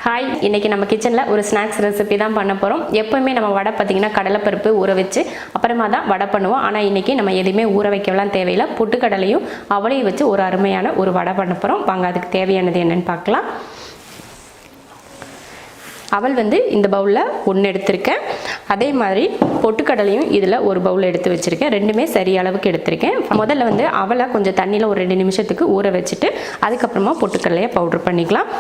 Hi, இன்றைக்கி நம்ம கிச்சனில் ஒரு ஸ்நாக்ஸ் ரெசிபி தான் பண்ண போகிறோம். எப்போவுமே நம்ம வடை பார்த்திங்கன்னா கடலைப்பருப்பு ஊற வச்சு அப்புறமா தான் வடை பண்ணுவோம். ஆனால் இன்றைக்கி நம்ம எதுவுமே ஊற வைக்கலாம் தேவையில்லை. பொட்டுக்கடலையும் அவளையும் வச்சு ஒரு அருமையான ஒரு வடை பண்ண போகிறோம். வாங்க அதுக்கு தேவையானது என்னென்னு பார்க்கலாம். அவள் இந்த பவுலில் ஒன்று எடுத்திருக்கேன். அதே மாதிரி பொட்டுக்கடலையும் இதில் ஒரு பவுல் எடுத்து வச்சுருக்கேன். ரெண்டுமே சரி அளவுக்கு எடுத்திருக்கேன். முதல்ல அவளை கொஞ்சம் தண்ணியில் ஒரு 2 நிமிஷத்துக்கு ஊற வச்சுட்டு அதுக்கப்புறமா பொட்டுக்கடலையை பவுட்ரு பண்ணிக்கலாம்.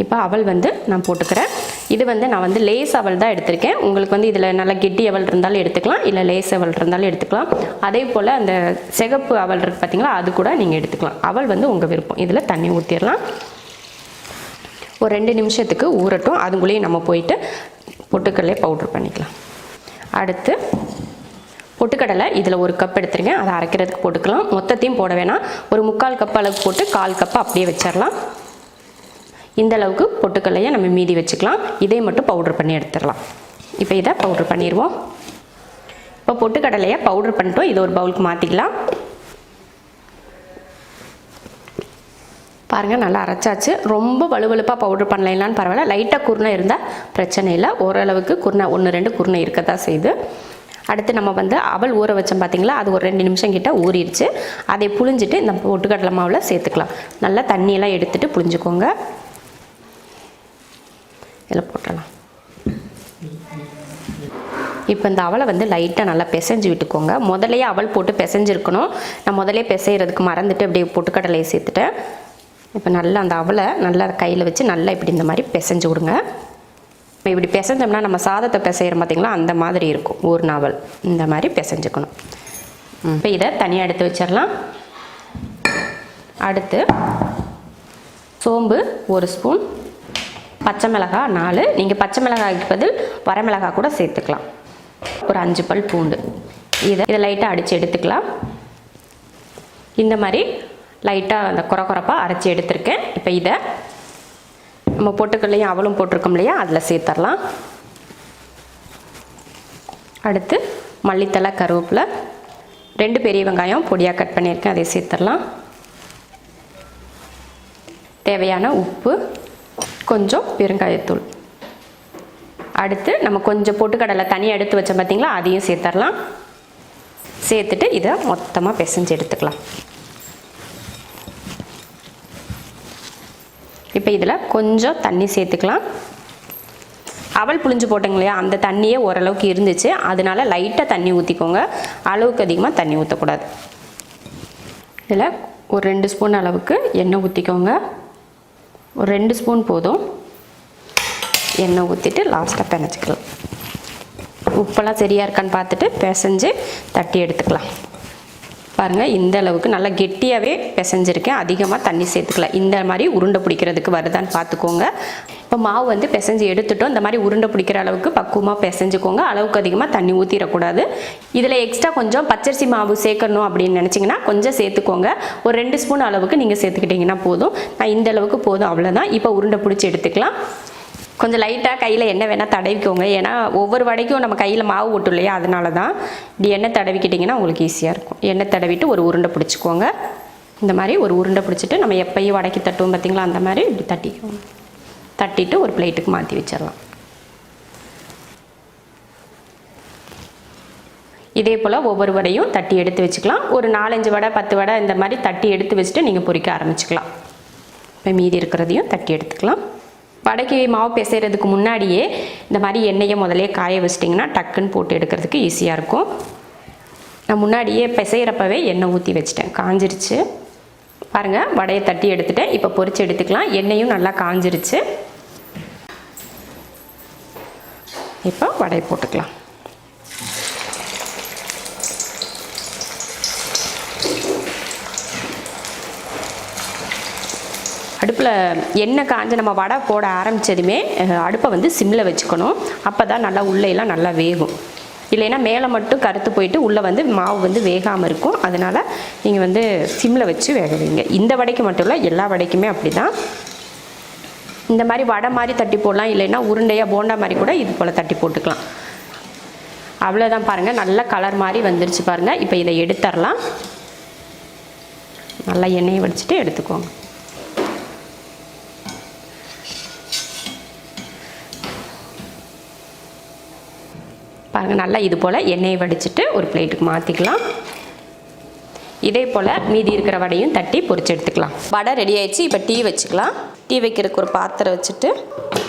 இப்போ அவள் நான் போட்டுக்கிறேன். இது நான் லேஸ் அவள் தான் எடுத்திருக்கேன். உங்களுக்கு இதில் நல்லா கெட்டி அவள் இருந்தாலும் எடுத்துக்கலாம், இல்லை லேஸ் அவள் இருந்தாலும் எடுத்துக்கலாம். அதே போல் அந்த சிகப்பு அவள் இருக்குது பார்த்தீங்களா, அது கூட நீங்கள் எடுத்துக்கலாம். அவள் உங்கள் விருப்பம். இதில் தண்ணி ஊற்றிடலாம். ஒரு 2 நிமிஷத்துக்கு ஊறட்டும். அதுக்குள்ளேயும் நம்ம போயிட்டு பொட்டுக்கடலையை பவுட்ரு பண்ணிக்கலாம். அடுத்து பொட்டுக்கடலை இதில் 1 கப் எடுத்துருக்கேன். அதை அரைக்கிறதுக்கு போட்டுக்கலாம். மொத்தத்தையும் போட வேணாம். ஒரு 3/4 கப் அளவுக்கு போட்டு 1/4 கப் அப்படியே வச்சிடலாம். இந்த அளவுக்கு பொட்டுக்கடலையை நம்ம மீதி வச்சுக்கலாம். இதை மட்டும் பவுட்ரு பண்ணி எடுத்துடலாம். இப்போ இதை பவுட்ரு பண்ணிடுவோம். இப்போ பொட்டுக்கடலையை பவுட்ரு பண்ணிட்டோம். இதை ஒரு பவுலுக்கு மாற்றிக்கலாம். பாருங்கள், நல்லா அரைச்சாச்சு. ரொம்ப வலுவலுப்பாக பவுட்ரு பண்ணலான்னு பரவாயில்ல. லைட்டாக குருணை இருந்தால் பிரச்சனை இல்லை. ஓரளவுக்கு குருணை 1-2 குருணை இருக்க தான் செய்யுது. அடுத்து நம்ம அவல் ஊற வச்சோம் பார்த்தீங்களா, அது ஒரு 2 நிமிஷம் கிட்ட ஊறிடுச்சு. அதை புழிஞ்சிட்டு இந்த பொட்டுக்கடலை மாவில் சேர்த்துக்கலாம். நல்லா தண்ணியெல்லாம் எடுத்துகிட்டு புழிஞ்சுக்கோங்க. இதில் போட்டலாம். இப்போ இந்த அவலை லைட்டாக நல்லா பிசைஞ்சு விட்டுக்கோங்க. முதலையே அவல் போட்டு பிசைஞ்சிருக்கணும். நான் முதலே பிசைகிறதுக்கு மறந்துட்டு அப்படியே பொட்டுக்கடலையை சேர்த்துட்டேன். இப்போ நல்லா அந்த அவலை நல்லா கையில் வச்சு நல்லா இப்படி இந்த மாதிரி பிசைஞ்சு விடுங்க. இப்படி பிசைஞ்சோம்னா நம்ம சாதத்தை பிசைகிறோம் பார்த்திங்களா, அந்த மாதிரி இருக்கும். ஒரு நாவல் இந்த மாதிரி பிசைஞ்சுக்கணும். இப்போ இதை தனியாக எடுத்து வச்சிடலாம். அடுத்து சோம்பு 1 ஸ்பூன், பச்சை மிளகாய் 4. நீங்கள் பச்சை மிளகாய்க்கு பதில் வரமிளகாய் கூட சேர்த்துக்கலாம். ஒரு 5 பல் பூண்டு. இதை லைட்டாக அடித்து எடுத்துக்கலாம். இந்த மாதிரி லைட்டாக அந்த குறப்பாக அரைச்சி எடுத்துருக்கேன். இப்போ இதை நம்ம பொட்டுக்கடலையும் அவலும் போட்டிருக்கோம் இல்லையா, அதில் சேர்த்துடலாம். அடுத்து மல்லித்தலை, கருவேப்பிலை, 2 பெரிய வெங்காயம் பொடியாக கட் பண்ணியிருக்கேன், அதை சேர்த்துடலாம். தேவையான உப்பு, கொஞ்சம் பெருங்காயத்தூள். அடுத்து நம்ம கொஞ்சம் பொட்டுக்கடலை தனியாக எடுத்து வச்சோம் பார்த்தீங்களா, அதையும் சேர்த்துடலாம். சேர்த்துட்டு இதை மொத்தமாக பிசைஞ்சு எடுத்துக்கலாம். இப்போ இதில் கொஞ்சம் தண்ணி சேர்த்துக்கலாம். அவல் புழிஞ்சு போட்டோங்க இல்லையா, அந்த தண்ணியே ஓரளவுக்கு இருந்துச்சு. அதனால லைட்டாக தண்ணி ஊற்றிக்கோங்க. அளவுக்கு அதிகமாக தண்ணி ஊற்றக்கூடாது. இதில் ஒரு 2 ஸ்பூன் அளவுக்கு எண்ணெய் ஊற்றிக்கோங்க. ஒரு 2 ஸ்பூன் போதும். எண்ணெய் ஊற்றிட்டு லாஸ்ட்டாக பிணைச்சிக்கலாம். உப்பெல்லாம் சரியாக இருக்கான்னு பார்த்துட்டு பிசைஞ்சு தட்டி எடுத்துக்கலாம். பாருங்கள், இந்த அளவுக்கு நல்லா கெட்டியாகவே பிசைஞ்சிருக்கேன். அதிகமாக தண்ணி சேர்த்துக்கலாம். இந்த மாதிரி உருண்டை பிடிக்கிறதுக்கு வருதான்னு பார்த்துக்கோங்க. இப்போ மாவு பிசைஞ்சு எடுத்துட்டோம். இந்த மாதிரி உருண்டை பிடிக்கிற அளவுக்கு பக்குவமாக பிசைஞ்சுக்கோங்க. அளவுக்கு அதிகமாக தண்ணி ஊற்றிடக்கூடாது. இதில் எக்ஸ்ட்ரா கொஞ்சம் பச்சரிசி மாவு சேர்க்கணும் அப்படின்னு நினச்சிங்கன்னா கொஞ்சம் சேர்த்துக்கோங்க. ஒரு 2 ஸ்பூன் அளவுக்கு நீங்கள் சேர்த்துக்கிட்டிங்கன்னா போதும். நான் இந்த அளவுக்கு போதும், அவ்வளோதான். இப்போ உருண்டை பிடிச்சி எடுத்துக்கலாம். கொஞ்சம் லைட்டாக கையில் எண்ணெய் வேணால் தடவிக்கோங்க. ஏன்னா ஒவ்வொரு வடைக்கும் நம்ம கையில் மாவு ஓட்டும் இல்லையா, அதனால தான். இப்படி எண்ணெய் தடவிக்கிட்டிங்கன்னா உங்களுக்கு ஈஸியாக இருக்கும். எண்ணெய் தடவிட்டு ஒரு உருண்டை பிடிச்சிக்கோங்க. இந்த மாதிரி ஒரு உருண்டை பிடிச்சிட்டு நம்ம எப்பயும் வடைக்கு தட்டுவோம் பார்த்திங்களா, அந்த மாதிரி இப்படி தட்டிக்கோங்க. தட்டிட்டு ஒரு பிளேட்டுக்கு மாற்றி வச்சிடலாம். இதே போல் ஒவ்வொரு வடையும் தட்டி எடுத்து வச்சுக்கலாம். ஒரு 4-5 வடை 10 வடை இந்த மாதிரி தட்டி எடுத்து வச்சுட்டு நீங்கள் பொரிக்க ஆரம்பிச்சுக்கலாம். இப்போ மீதி இருக்கிறதையும் தட்டி எடுத்துக்கலாம். வடைக்கு மாவு பிசைகிறதுக்கு முன்னாடியே இந்த மாதிரி எண்ணெயை முதலே காய வச்சிட்டிங்கன்னா டக்குன்னு போட்டு எடுக்கிறதுக்கு ஈஸியாக இருக்கும். நான் முன்னாடியே பிசைகிறப்பவே எண்ணெய் ஊற்றி வச்சிட்டேன், காஞ்சிருச்சு. பாருங்கள், வடையை தட்டி எடுத்துட்டேன். இப்போ பொரிச்சு எடுத்துக்கலாம். எண்ணெயும் நல்லா காஞ்சிருச்சு. இப்போ வடையை போட்டுக்கலாம். அடுப்பில் எண்ணெய் காஞ்சு நம்ம வடை போட ஆரம்பித்ததுமே அடுப்பை சிம்மில் வச்சுக்கணும். அப்போ தான் நல்லா உள்ளேலாம் நல்லா வேகும். இல்லைன்னா மேலே மட்டும் கருத்து போயிட்டு உள்ளே மாவு வேகாமல் இருக்கும். அதனால் நீங்கள் சிம்மில் வச்சு வேக வைங்க. இந்த வடைக்கு மட்டும் இல்லை, எல்லா வடைக்குமே அப்படி தான். இந்த மாதிரி வடை மாதிரி தட்டி போடலாம். இல்லைன்னா உருண்டையாக போண்டா மாதிரி கூட இது போல் தட்டி போட்டுக்கலாம். அவ்வளோதான். பாருங்கள், நல்ல கலர் மாதிரி வந்துருச்சு பாருங்கள். இப்போ இதை எடுத்துடலாம். நல்லா எண்ணெயை வடிச்சிட்டு எடுத்துக்கோங்க. பாருங்கள் நல்லா இது போல் எண்ணெயை வடிச்சிட்டு ஒரு பிளேட்டுக்கு மாற்றிக்கலாம். இதே போல் மீதி இருக்கிற வடையும் தட்டி பொரிச்சு எடுத்துக்கலாம். வடை ரெடி ஆயிடுச்சு. இப்போ டீ வச்சுக்கலாம். டீ வைக்கிறதுக்கு ஒரு பாத்திரம் வச்சுட்டு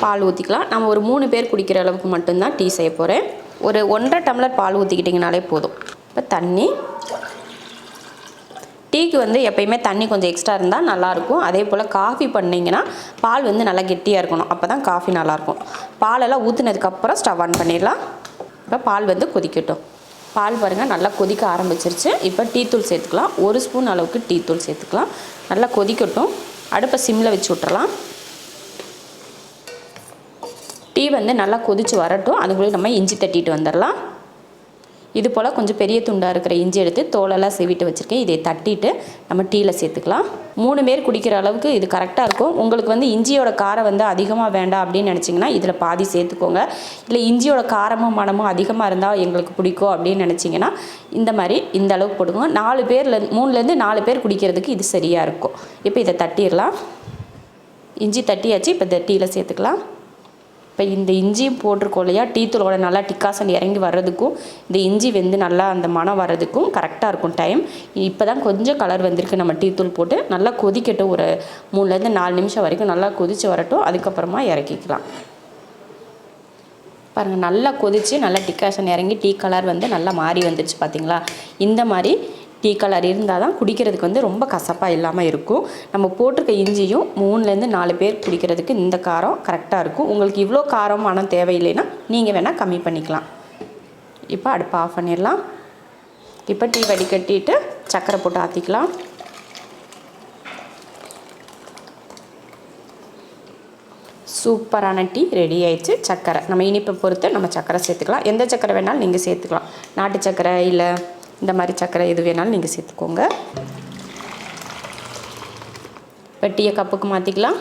பால் ஊற்றிக்கலாம். நம்ம ஒரு 3 பேர் குடிக்கிற அளவுக்கு மட்டும்தான் டீ செய்ய போகிறேன். ஒரு 1.5 டம்ளர் பால் ஊற்றிக்கிட்டிங்கனாலே போதும். இப்போ தண்ணி. டீக்கு வந்து எப்பயுமே தண்ணி கொஞ்சம் எக்ஸ்ட்ரா இருந்தால் நல்லாயிருக்கும். அதே போல் காஃபி பண்ணிங்கன்னா பால் வந்து நல்லா கெட்டியாக இருக்கணும். அப்போ தான் காஃபி நல்லாயிருக்கும். பாலெல்லாம் ஊற்றுனதுக்கப்புறம் ஸ்டவ் ஆன் பண்ணிடலாம். இப்போ பால் வந்து கொதிக்கட்டும். பால் பாருங்கள் நல்லா கொதிக்க ஆரம்பிச்சிருச்சு. இப்போ டீத்தூள் சேர்த்துக்கலாம். 1 ஸ்பூன் அளவுக்கு டீத்தூள் சேர்த்துக்கலாம். நல்லா கொதிக்கட்டும். அடுப்பை சிம்மில் வச்சு விட்றலாம். டீ வந்து நல்லா கொதித்து வரட்டும். அதுக்குள்ளே நம்ம இஞ்சி தட்டிட்டு வந்துடலாம். இது போல் கொஞ்சம் பெரிய துண்டாக இருக்கிற இஞ்சி எடுத்து தோலெல்லாம் சீவிட்டு வச்சுருக்கேன். இதை தட்டிட்டு நம்ம டீயில் சேர்த்துக்கலாம். 3 பேர் குடிக்கிற அளவுக்கு இது கரெக்டாக இருக்கும். உங்களுக்கு வந்து இஞ்சியோட காரம் வந்து அதிகமாக வேண்டாம் அப்படின்னு நினச்சிங்கன்னா இதில் பாதி சேர்த்துக்கோங்க. இல்லை இஞ்சியோட காரமும் மனமும் அதிகமாக இருந்தால் எங்களுக்கு பிடிக்கும் அப்படின்னு நினச்சிங்கன்னா இந்த மாதிரி இந்த அளவுக்கு போட்டுக்கோங்க. 3லேருந்து 4 பேர் குடிக்கிறதுக்கு இது சரியாக இருக்கும். இப்போ இதை தட்டிடலாம். இஞ்சி தட்டியாச்சு. இப்போ இதை டீயில் சேர்த்துக்கலாம். இப்போ இந்த இஞ்சியும் போட்டிருக்கோம் இல்லையா, டீத்தூளோட நல்லா டிக்காசன் இறங்கி வர்றதுக்கும் இந்த இஞ்சி வெந்து நல்லா அந்த மனம் வர்றதுக்கும் கரெக்டாக இருக்கும் டைம். இப்போ தான் கொஞ்சம் கலர் வந்திருக்கு. நம்ம டீத்தூள் போட்டு நல்லா கொதிக்கட்டும். ஒரு 3லேருந்து 4 நிமிஷம் வரைக்கும் நல்லா கொதித்து வரட்டும். அதுக்கப்புறமா இறக்கிக்கலாம். பாருங்கள் நல்லா கொதித்து நல்லா டிக்காசன் இறங்கி டீ கலர் வந்து நல்லா மாறி வந்துடுச்சு பார்த்தீங்களா. இந்த மாதிரி டீ கலர் இருந்தால் தான் குடிக்கிறதுக்கு வந்து ரொம்ப கசப்பாக இல்லாமல் இருக்கும். நம்ம போட்டிருக்க இஞ்சியும் 3லேருந்து 4 பேர் குடிக்கிறதுக்கு இந்த காரம் கரெக்டாக இருக்கும். உங்களுக்கு இவ்வளோ காரம் மனம் தேவையில்லைன்னா நீங்கள் வேணால் கம்மி பண்ணிக்கலாம். இப்போ அடுப்பை ஆஃப் பண்ணிடலாம். இப்போ டீ வடிகட்டிட்டு சர்க்கரை போட்டு ஆற்றிக்கலாம். சூப்பரான டீ ரெடி ஆயிடுச்சு. சர்க்கரை நம்ம இனிப்பை பொறுத்து நம்ம சர்க்கரை சேர்த்துக்கலாம். எந்த சர்க்கரை வேணாலும் நீங்கள் சேர்த்துக்கலாம். நாட்டு சர்க்கரை இல்லை இந்த மாதிரி சர்க்கரை எது வேணாலும் நீங்கள் சேர்த்துக்கோங்க. இப்போ டீயை கப்புக்கு மாற்றிக்கலாம்.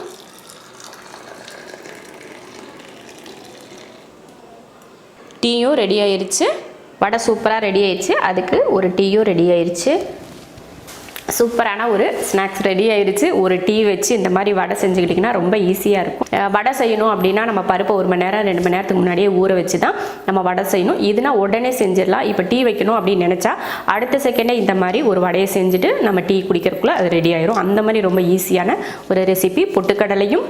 டீயும் ரெடி ஆயிடுச்சு. வடை சூப்பராக ரெடி ஆயிடுச்சு. அதுக்கு ஒரு டீயும் ரெடி ஆயிடுச்சு. சூப்பரான ஒரு ஸ்நாக்ஸ் ரெடி ஆயிடுச்சு. ஒரு டீ வச்சு இந்த மாதிரி வடை செஞ்சுக்கிட்டிங்கன்னா ரொம்ப ஈஸியாக இருக்கும். வடை செய்யணும் அப்படின்னா நம்ம பருப்பை 1 மணி நேரம் 2 மணி நேரத்துக்கு முன்னாடியே ஊற வச்சு தான் நம்ம வடை செய்யணும். இதுனா உடனே செஞ்சிடலாம். இப்போ டீ வைக்கணும் அப்படின்னு நினச்சா அடுத்த செகண்டே இந்த மாதிரி ஒரு வடையை செஞ்சுட்டு நம்ம டீ குடிக்கிறதுக்குள்ளே அது ரெடி ஆயிரும். அந்த மாதிரி ரொம்ப ஈஸியான ஒரு ரெசிபி. பொட்டுக்கடலையும்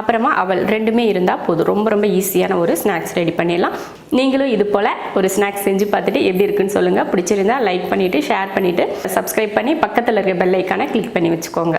அப்புறமா அவல் 2மே இருந்தால் போதும். ரொம்ப ரொம்ப ஈஸியான ஒரு ஸ்நாக்ஸ் ரெடி பண்ணிடலாம். நீங்களும் இது போல் ஒரு ஸ்நாக்ஸ் செஞ்சு பார்த்துட்டு எப்படி இருக்குன்னு சொல்லுங்கள். பிடிச்சிருந்தா லைக் பண்ணிவிட்டு ஷேர் பண்ணிவிட்டு சப்ஸ்கிரைப் பண்ணி பக்கத்தில் இருக்க பெல் ஐக்கானை கிளிக் பண்ணி வச்சுக்கோங்க.